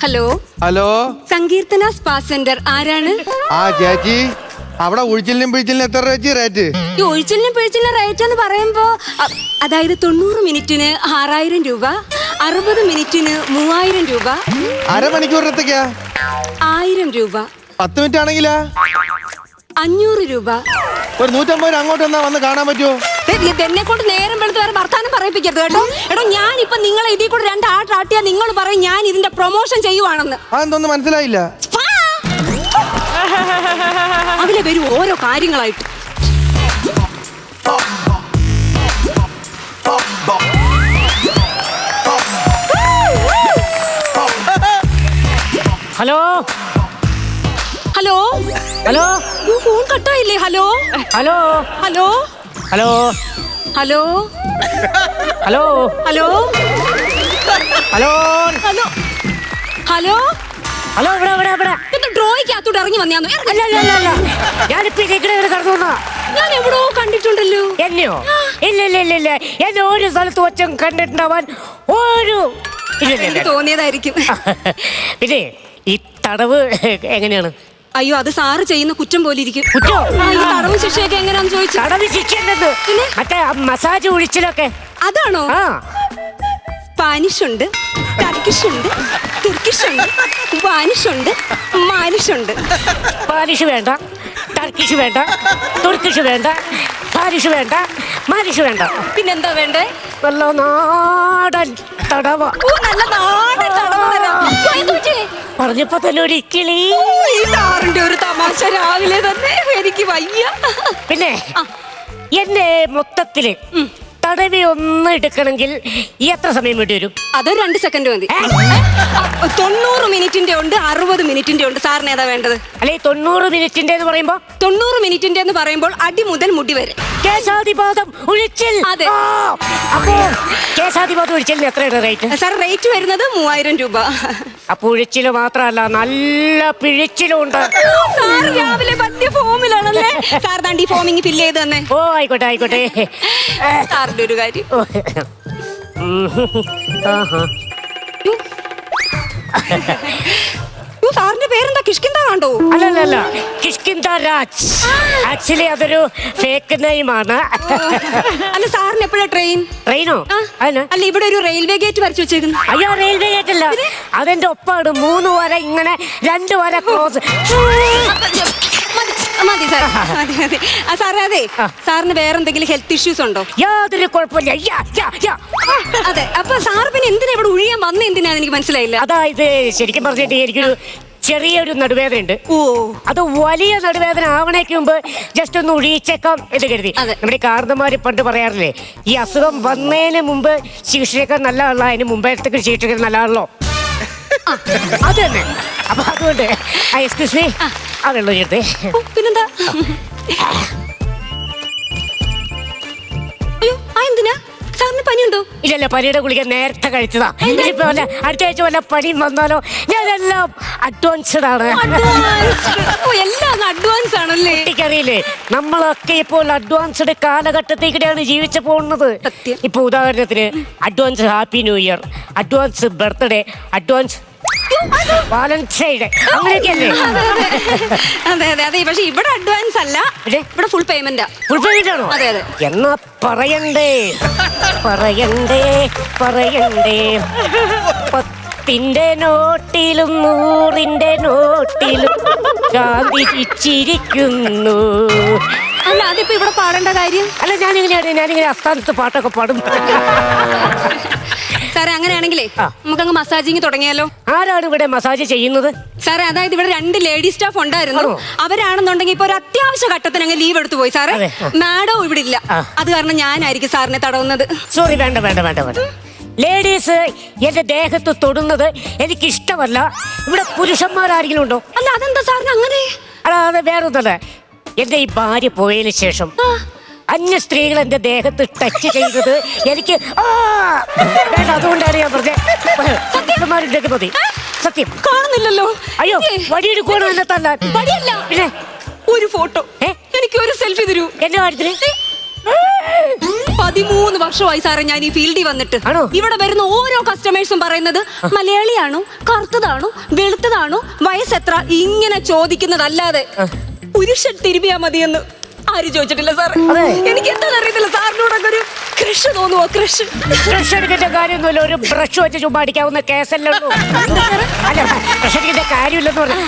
Hello hello, സങ്കീർത്തന spa centre ആരാണ്? ആ ചേച്ചി, അവിടെ ഒഴിച്ചിലിനും പിഴിച്ചിലിനും എത്ര ചേച്ചി റേറ്റ്? ഈ ഒഴിച്ചിലിനും പിഴിച്ചിലിനും റേറ്റ് എന്ന് പറയുമ്പോ അതായത് 90 മിനിറ്റിന് 6000 രൂപ, 60 മിനിറ്റിന് 3000 രൂപ, അരമണിക്കൂറിനത്തേക്കാ 1000 രൂപ, 10 മിനിറ്റ് ആണെങ്കിലാ 500 രൂപ. ഒരു 150 രൂപ അങ്ങോട്ട് എന്നാ വന്ന് കാണാൻ പറ്റുമോ? എന്നെ കൊണ്ട് നേരം വെളുത്ത് വേറെ വർത്താനം പറയിപ്പിക്കരുത് കേട്ടോ. എടോ, ഞാനിപ്പോ നിങ്ങളെ ഇതിൽ കൂടെ 2 ആട്ടാട്ടിയാ നിങ്ങൾ പറയും ഞാൻ ഇതിന്റെ പ്രൊമോഷൻ ചെയ്യുവാണെന്ന്. അതെന്തൊന്നും മനസ്സിലായില്ല. അതിലെ വരും ഓരോ കാര്യങ്ങളായിട്ട്. ഹലോ ഹലോ ഹലോ, ഫോൺ കട്ടായില്ലേ? Hello hello hello hello hello hello hello hello hello hello hello, ഇവിടെ ഇവിടെ ഇവിടെ. എന്താ ഡ്രോയ്ക്കകത്തോട്ട് ഇറങ്ങി വന്നാന്ന്? അല്ല അല്ല അല്ല അല്ല, ഞാനിപ്പോ ഇതിങ്ങനെ കടന്നു വന്നാ. ഞാൻ എവിടോ കണ്ടിട്ടുണ്ടല്ലോ. എന്നെയോ? ഇല്ല ഇല്ല ഇല്ല ഇല്ല, എന്നെ ഒരു സ്ഥലത്ത് വെച്ചും കണ്ടിട്ടുണ്ടാവാൻ ഒരു എനിക്ക് തോന്നിയതായിരിക്കും. പിന്നെ ഈ തടവ് എങ്ങനെയാണ്? അയ്യോ, അത് സാറ് ചെയ്യുന്ന കുറ്റം പോലെ ഇരിക്കും. കുറ്റോ? ഈ തടവും ശിക്ഷയൊക്കെ എങ്ങനെയാന്ന് ചോദിച്ചു. തടവ് ശിക്ഷയുണ്ടെന്ന് മറ്റേ മസാജ് ഒഴിച്ചിലൊക്കെ. അതാണോ? ആ, സ്പാനിഷ് ഉണ്ട്, ടർക്കിഷ് ഉണ്ട്, തുർക്കിഷ് ഉണ്ട്, വാനിഷ് ഉണ്ട്, മാനിഷ് ഉണ്ട്. സ്പാനിഷ് വേണ്ട, ടർക്കിഷ് വേണ്ട, തുർക്കിഷ് വേണ്ട, സ്പാനിഷ് വേണ്ട, മാനിഷ് വേണ്ട. പിന്നെന്താ വേണ്ടേ? നല്ല നാടൻ തടവ. നല്ല നാടൻ തടവ് തരാം. എന്ത് പറ്റി? പറഞ്ഞപ്പോ തന്നെ ഒരു കിളി. ഈ സാറിന്റെ ഒരു തമാശ രാവിലെ തന്നെ എനിക്ക് വയ്യ. പിന്നെ എന്നെ മൊത്തത്തില് തടവി ഒന്ന് എടുക്കണമെങ്കിൽ എത്ര സമയം വേണ്ടി വരും? അത് 2 സെക്കൻഡ് മതി. 90 മിനിറ്റിന്റെ ഉണ്ട്, 60 മിനിറ്റിന്റെ ഉണ്ട്. സാറിന് ഏതാ വേണ്ടത്? അല്ലെ 90 മിനിറ്റിന്റെ എന്ന് പറയുമ്പോ? 90 മിനിറ്റിന്റെ എന്ന് പറയുമ്പോൾ അടി മുതൽ മുടി വരെ. കേശാതിപാദം ഒഴിച്ചിൽ. അതെ. അപ്പോ കേശാതിപാദം ഒഴിച്ചിലിന് എത്രയാണ് റേറ്റ്? സാർ റേറ്റ് വരുന്നത് 3000 രൂപ. അപ്പൊ ഒഴിച്ചില് മാത്രല്ല, നല്ല പിഴിച്ചിലും ഉണ്ട്. സാർ രാവിലെ വലിയ ഫോമിലാണല്ലേ. സാർ താണ്ടി ഫോമിങ് ഫില്ല് ചെയ്ത് തന്നെ. ഓ ആയിക്കോട്ടെ ആയിക്കോട്ടെ. സാറിന്റെ ഒരു കാര്യം. സാറിന്റെ പേരെന്താ? കിഷ്കിന്ദ കണ്ടോ? അല്ലല്ല, കിഷ്കിന്ദ രാജ്. ആക്ച്വലി അതൊരു ഫേക്ക് നെയിമാണ്. അല്ല, സാറിന് എപ്പോഴാ ട്രെയിൻ? ട്രെയിനോ? അല്ല, ഇവിടെ ഒരു റെയിൽവേ ഗേറ്റ് വരച്ചു വെച്ചേക്കുന്നു. അയ്യോ, റെയിൽവേ ഗേറ്റ് അല്ല, അതെന്റെ ഒപ്പാണ്. 3 വര ഇങ്ങനെ, 2 വര ക്രോസ്. മതി സാർ, മതി മതി. സാറേ, അതെ, സാറിന് വേറെ എന്തെങ്കിലും ഹെൽത്ത് ഇഷ്യൂസ് ഉണ്ടോ? യാതൊരു കുഴപ്പമില്ല. അതെ, അപ്പൊ സാർ പിന്നെ എന്തിനാ ഇവിടെ ഒഴിയാൻ വന്ന? എന്തിനാന്ന് എനിക്ക് മനസ്സിലായില്ല. അതായത് ശരിക്കും പറഞ്ഞിട്ട് എനിക്കൊരു ചെറിയൊരു നടുവേദന ഉണ്ട്. ഓ, അത് വലിയ നടുവേദന ആവണേക്ക് മുമ്പ് ജസ്റ്റ് ഒന്ന് ഒഴിച്ചേക്കാം എന്ന് കരുതി. നമ്മുടെ കാരണന്മാര് പണ്ട് പറയാറില്ലേ, ഈ അസുഖം വന്നതിന് മുമ്പ് ചികിത്സിക്കാൻ നല്ലതാണല്ലോ, അതിന് മുമ്പേത്തേക്ക് ചികിത്സിക്കാൻ നല്ലതാണല്ലോ. അത് തന്നെ. അപ്പൊ അതുകൊണ്ട് എക്സ്ക്യൂസ് മീ, ആ വെള്ളം എടുത്തേ. പിന്നെന്താ? അയ്യോ, എന്തിനാ? സാറിന് പനിയുണ്ടോ? ഇല്ലല്ല, പനിയുടെ ഗുളിക നേരത്തെ കഴിച്ചതാ. ഇനിയിപ്പോ അടുത്ത ആഴ്ച വല്ല പനിയും വന്നാലോ? ഞാനെല്ലാം അഡ്വാൻസ്ഡ് ആണ്. എല്ലാം അഡ്വാൻസ് ആണല്ലേ? എനിക്കറിയില്ലേ, നമ്മളൊക്കെ ഇപ്പോൾ അഡ്വാൻസ്ഡ് കാലഘട്ടത്തേക്കാണ് ജീവിച്ചു പോകുന്നത്. ഇപ്പൊ ഉദാഹരണത്തിന് advance happy new year, advance birthday, advance Valentine, അങ്ങനെയൊക്കെയല്ലേ? അതെ അതെ അതെ. പക്ഷെ ഇവിടെ അഡ്വാൻസ് അല്ല, ഇവിടെ ഫുൾ പേയ്മെന്റാ. ഫുൾ പേയ്മെന്റ് ആണോ? അതെ അതെ. എന്നാ പറയണ്ടേ പറയണ്ടേ പറയണ്ടേ, 10ന്റെ നോട്ടിലും 100ന്റെ നോട്ടിലും കാന്തിരിച്ചിരിക്കുന്നു. അല്ല, അതിപ്പോ ഇവിടെ പാടേണ്ട കാര്യം അല്ല. ഞാനിങ്ങനെ അസ്ഥാനത്ത് പാട്ടൊക്കെ പാടും. സാറേ, അങ്ങനെയാണെങ്കിലേ നമുക്കങ്ങ് മസാജിങ് തുടങ്ങിയാലോ? ആരാണ് ഇവിടെ മസാജ് ചെയ്യുന്നത്? സാറേ, അതായത് ഇവിടെ 2 ലേഡി സ്റ്റാഫ് ഉണ്ടായിരുന്നു. അവരാണെന്നുണ്ടെങ്കിൽ ഇപ്പൊ ഒരു അത്യാവശ്യ ഘട്ടത്തിന് അങ്ങ് ലീവ് എടുത്തു പോയി. സാറേ, മാഡം ഇവിടെ ഇല്ല. അത് കാരണം ഞാനായിരിക്കും സാറിനെ തടവുന്നത്. സോറി, വേണ്ട വേണ്ട വേണ്ട വേണ്ട. ലേഡീസ് എന്റെ ദേഹത്ത് തൊടുന്നത് എനിക്ക് ഇഷ്ടമല്ല. ഇവിടെ പുരുഷന്മാരാരെങ്കിലും ഉണ്ടോ? അല്ല, അതെന്താ സാറിന് അങ്ങനെ? അതെ, വേറെ ഒന്നല്ല. എന്റെ ഈ ഭാര്യ പോയതിനു ശേഷം അന്യ സ്ത്രീകൾ എന്റെ ദേഹത്ത് ടച്ച് ചെയ്തത് എനിക്ക് വേണ്ട. അതുകൊണ്ടാണ് ഞാൻ പറഞ്ഞത് മതി. സത്യം കാണുന്നില്ലല്ലോ. അയ്യോ, വടിയെടുക്കണം എന്നെ തല്ലാൻ. വടിയല്ല, പിന്നെ ഒരു ഫോട്ടോ. എനിക്ക് ഒരു സെൽഫി തരൂ എന്റെ കാര്യത്തിന്. 13 വർഷമായി സാറേ ഞാൻ ഈ ഫീൽഡിൽ വന്നിട്ട്. ആണോ? ഇവിടെ വരുന്ന ഓരോ കസ്റ്റമേഴ്സും പറയുന്നത് മലയാളിയാണോ, കറുത്തതാണോ, വെളുത്തതാണോ, വയസ്സെത്ര, ഇങ്ങനെ ചോദിക്കുന്നതല്ലാതെ പുരുഷൻ തിരുമിയാ മതിയെന്ന് ആരും ചോദിച്ചിട്ടില്ല സാറേ. എനിക്ക് എന്താ അറിയത്തില്ല, സാറിനോടൊക്കെ ഒരു ക്രഷ് തോന്നുവോ? ക്രഷ് അടിക്കേണ്ട കാര്യമൊന്നുമില്ല, ഒരു ബ്രഷ് വെച്ച് ചുമ്മാ അടിക്കാവുന്ന കേസല്ലേ ഉള്ളൂ. അല്ല ബ്രഷ് അടിക്കേണ്ട കാര്യമില്ലെന്ന് പറഞ്ഞു.